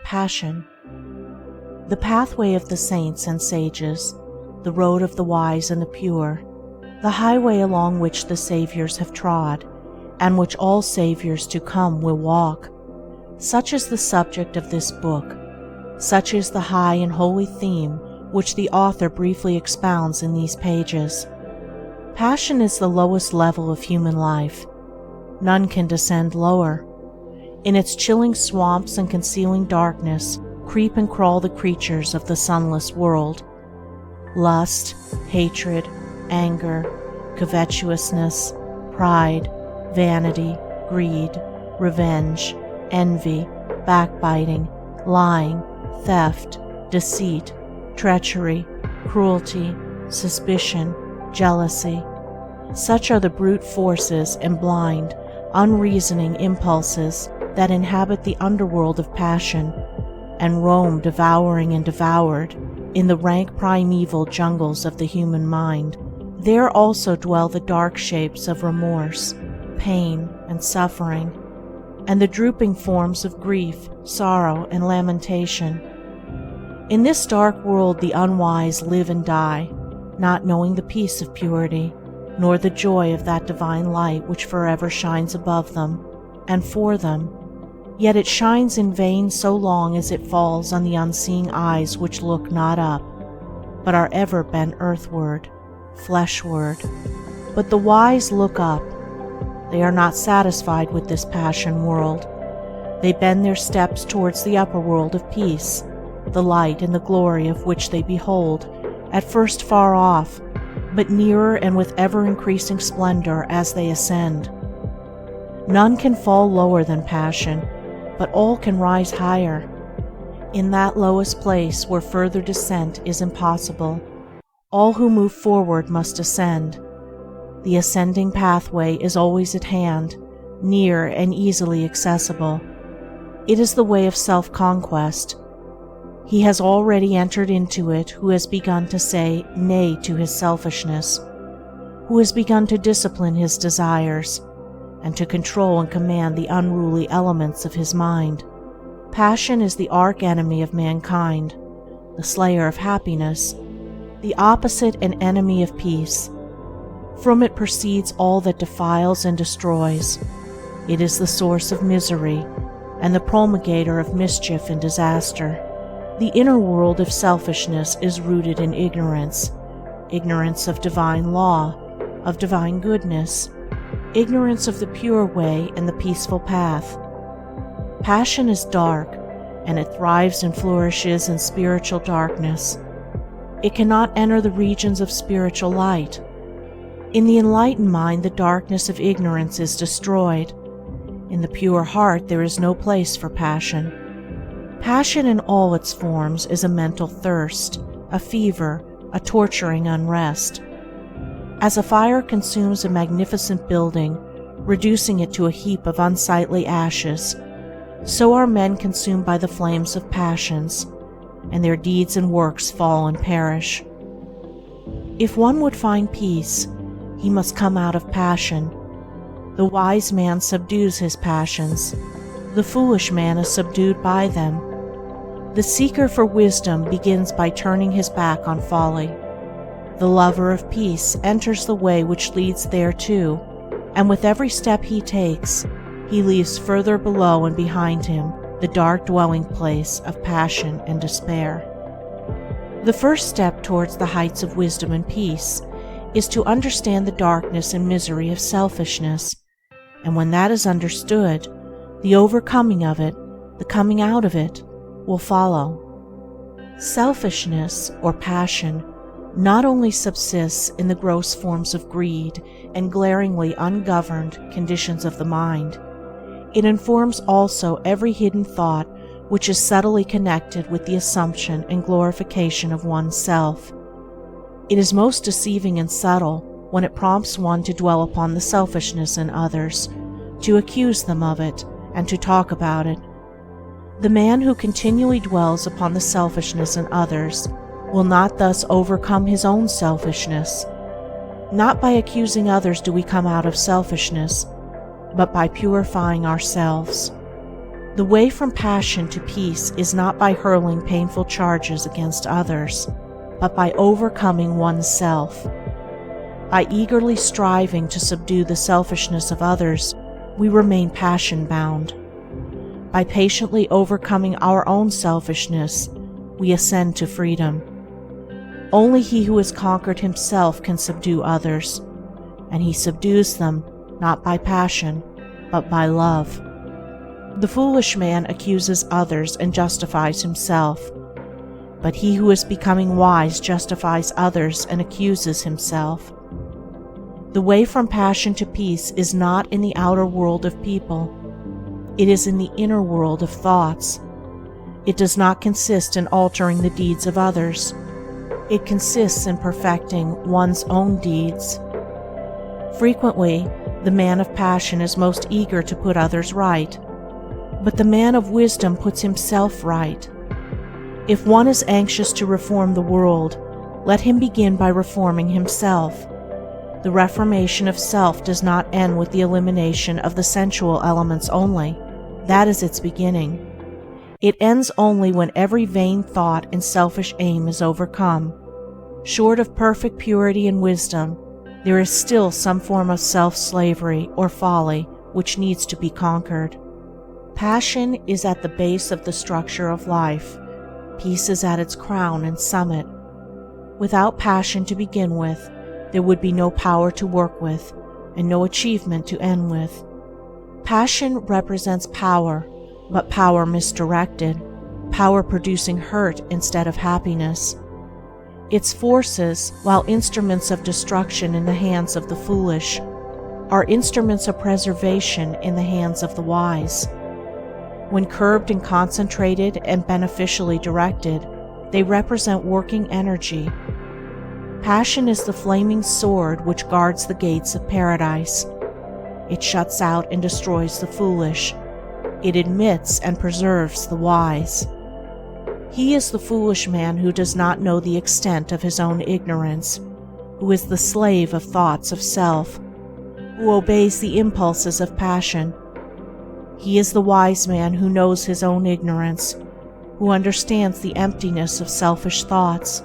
passion. The pathway of the saints and sages, the road of the wise and the pure, the highway along which the Saviors have trod, and which all Saviors to come will walk. Such is the subject of this book. Such is the high and holy theme which the author briefly expounds in these pages. Passion is the lowest level of human life. None can descend lower. In its chilling swamps and concealing darkness creep and crawl the creatures of the sunless world. Lust, hatred, anger, covetousness, pride, vanity, greed, revenge, envy, backbiting, lying, theft, deceit, treachery, cruelty, suspicion, jealousy. Such are the brute forces and blind, unreasoning impulses that inhabit the underworld of passion, and roam devouring and devoured in the rank primeval jungles of the human mind. There also dwell the dark shapes of remorse, pain, and suffering, and the drooping forms of grief, sorrow, and lamentation. In this dark world the unwise live and die, not knowing the peace of purity, nor the joy of that divine light which forever shines above them and for them. Yet it shines in vain so long as it falls on the unseeing eyes which look not up, but are ever bent earthward, fleshward. But the wise look up. They are not satisfied with this passion world. They bend their steps towards the upper world of peace, the light and the glory of which they behold, at first far off, but nearer and with ever-increasing splendor as they ascend. None can fall lower than passion, but all can rise higher. In that lowest place where further descent is impossible, all who move forward must ascend. The ascending pathway is always at hand, near and easily accessible. It is the way of self-conquest. He has already entered into it who has begun to say nay to his selfishness, who has begun to discipline his desires, and to control and command the unruly elements of his mind. Passion is the arch-enemy of mankind, the slayer of happiness, the opposite and enemy of peace. From it proceeds all that defiles and destroys. It is the source of misery and the promulgator of mischief and disaster. The inner world of selfishness is rooted in ignorance, ignorance of divine law, of divine goodness, ignorance of the pure way and the peaceful path. Passion is dark, and it thrives and flourishes in spiritual darkness. It cannot enter the regions of spiritual light. In the enlightened mind, the darkness of ignorance is destroyed. In the pure heart there is no place for passion. Passion in all its forms is a mental thirst, a fever, a torturing unrest. As a fire consumes a magnificent building, reducing it to a heap of unsightly ashes, so are men consumed by the flames of passions, and their deeds and works fall and perish. If one would find peace, he must come out of passion. The wise man subdues his passions. The foolish man is subdued by them. The seeker for wisdom begins by turning his back on folly. The lover of peace enters the way which leads thereto, and with every step he takes, he leaves further below and behind him the dark dwelling place of passion and despair. The first step towards the heights of wisdom and peace is to understand the darkness and misery of selfishness, and when that is understood, the overcoming of it, the coming out of it, will follow. Selfishness, or passion, not only subsists in the gross forms of greed and glaringly ungoverned conditions of the mind, it informs also every hidden thought which is subtly connected with the assumption and glorification of one's self. It is most deceiving and subtle when it prompts one to dwell upon the selfishness in others, to accuse them of it, and to talk about it. The man who continually dwells upon the selfishness in others will not thus overcome his own selfishness. Not by accusing others do we come out of selfishness, but by purifying ourselves. The way from passion to peace is not by hurling painful charges against others, but by overcoming oneself. By eagerly striving to subdue the selfishness of others, we remain passion-bound. By patiently overcoming our own selfishness, we ascend to freedom. Only he who has conquered himself can subdue others, and he subdues them not by passion, but by love. The foolish man accuses others and justifies himself, but he who is becoming wise justifies others and accuses himself. The way from passion to peace is not in the outer world of people. It is in the inner world of thoughts. It does not consist in altering the deeds of others. It consists in perfecting one's own deeds. Frequently, the man of passion is most eager to put others right, but the man of wisdom puts himself right. If one is anxious to reform the world, let him begin by reforming himself. The reformation of self does not end with the elimination of the sensual elements only. That is its beginning. It ends only when every vain thought and selfish aim is overcome. Short of perfect purity and wisdom, there is still some form of self-slavery or folly which needs to be conquered. Passion is at the base of the structure of life. Peace is at its crown and summit. Without passion to begin with, there would be no power to work with, and no achievement to end with. Passion represents power, but power misdirected, power producing hurt instead of happiness. Its forces, while instruments of destruction in the hands of the foolish, are instruments of preservation in the hands of the wise. When curbed and concentrated and beneficially directed, they represent working energy. Passion is the flaming sword which guards the gates of paradise. It shuts out and destroys the foolish. It admits and preserves the wise. He is the foolish man who does not know the extent of his own ignorance, who is the slave of thoughts of self, who obeys the impulses of passion. He is the wise man who knows his own ignorance, who understands the emptiness of selfish thoughts,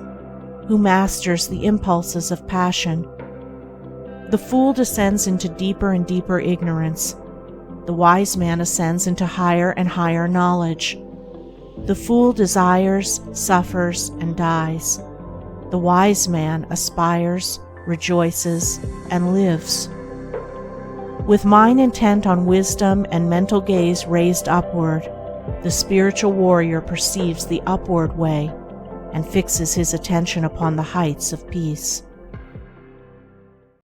who masters the impulses of passion. The fool descends into deeper and deeper ignorance. The wise man ascends into higher and higher knowledge. The fool desires, suffers, and dies. The wise man aspires, rejoices, and lives. With mind intent on wisdom and mental gaze raised upward, the spiritual warrior perceives the upward way and fixes his attention upon the heights of peace.